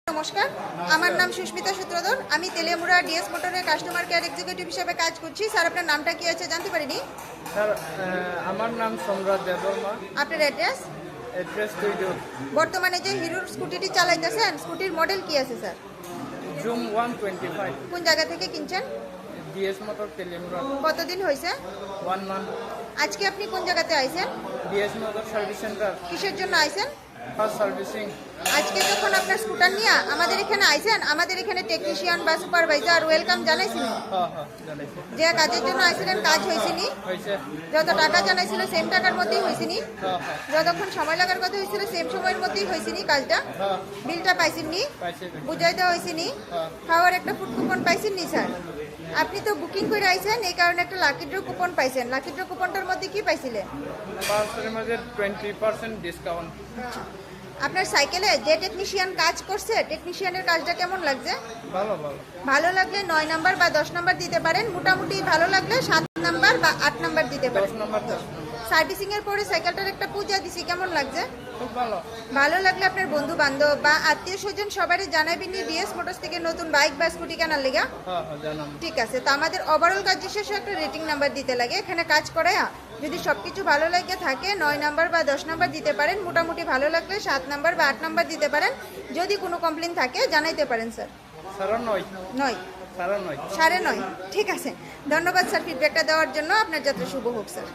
নমস্কার, আমার নাম সুস্মিতা সূত্রধর। আমি তেলিয়ামুড়া ডিএস মোটরের কাস্টমার কেয়ার এক্সিকিউটিভ হিসেবে কাজ করছি। স্যার, আপনার নামটা কি আছে জানতে পারিনি? স্যার, আমার নাম সম্রাট দেববর্মা। আপনার অ্যাড্রেস? অ্যাড্রেস তৈরি বর্তমানে যে হিরোর স্কুটিটি চালাইতেছেন, স্কুটির মডেল কি আছে স্যার? জুম 125। কোন জায়গা থেকে কিনছেন? DS motor Teliamura. কতদিন হয়েছে? 1 মান্থ। আজকে আপনি কোন জায়গাতে আইছেন? DS motor service centre. কিসের জন্য আইছেন? First servicing. আজকে যখন আপনার স্কুটার নিয়ে আমাদের এখানে আইছেন, আমাদের এখানে টেকনিশিয়ান বা সুপারভাইজার ওয়েলকাম জানাইছিলেন। জানাইছে। যে কাজের জন্য আইছিলেন কাজ হয়েছিনি? হয়েছে। যত টাকা জানাইছিল সেম টাকার মধ্যেই হয়েছিনি? হ্যাঁ। যতক্ষণ সময় লাগার কথা হয়েছিল সেম সময়ের মধ্যেই হয়েছিনি কাজটা? বিলটা পাইছেননি? পাইছে। বুঝাই দেওয়া হয়েছিনি? খাওয়ার একটা ফুড কুপন পাইছেননি স্যার? আপনি তো বুকিং করে আইছেন, এই কারণে একটা লাকি ড্র কুপন পাইছেন। লাকি ড্র কুপনটার মধ্যে কি পাইছিলেন? পার্সেলের মধ্যে 20% ডিসকাউন্ট। আপনার সাইকেলে যে টেকনিশিয়ান কাজ করছে, টেকনিশিয়ানের কাজটা কেমন লাগছে? ভালো। ভালো লাগলে 9 নাম্বার বা 10 নাম্বার দিতে পারেন। মোটামুটি ভালো লাগলে 7 নাম্বার বা 8 নাম্বার দিতে 10 পারেন। নম্বর। সার্ভিসিং এর পরে সাইকেলটার একটা পূজা দিছি, কেমন লাগছে? খুব ভালো। ভালো লাগলে আপনার বন্ধু বান্ধব বা আত্মীয় স্বজন সবারই জানাবেন ডিএস মোটরস থেকে নতুন বাইক বা স্কুটি কেনার লেগা। হ্যাঁ, জানাম। ঠিক আছে, তো আমাদের ওভারঅল কাজ শেষে একটা রেটিং নাম্বার দিতে লাগে। এখানে কাজ করে যদি সবকিছু ভালো লাগে থাকে 9 নাম্বার বা 10 নাম্বার দিতে পারেন। মোটামুটি ভালো লাগলে 7 নাম্বার বা 8 নাম্বার দিতে পারেন। যদি কোনো কমপ্লেন থাকে জানাইতে পারেন স্যার। 9.5। 9, 9.5। 9.5। ঠিক আছে, ধন্যবাদ স্যার ফিডব্যাকটা দেওয়ার জন্য। আপনার যাত্রা শুভ হোক স্যার।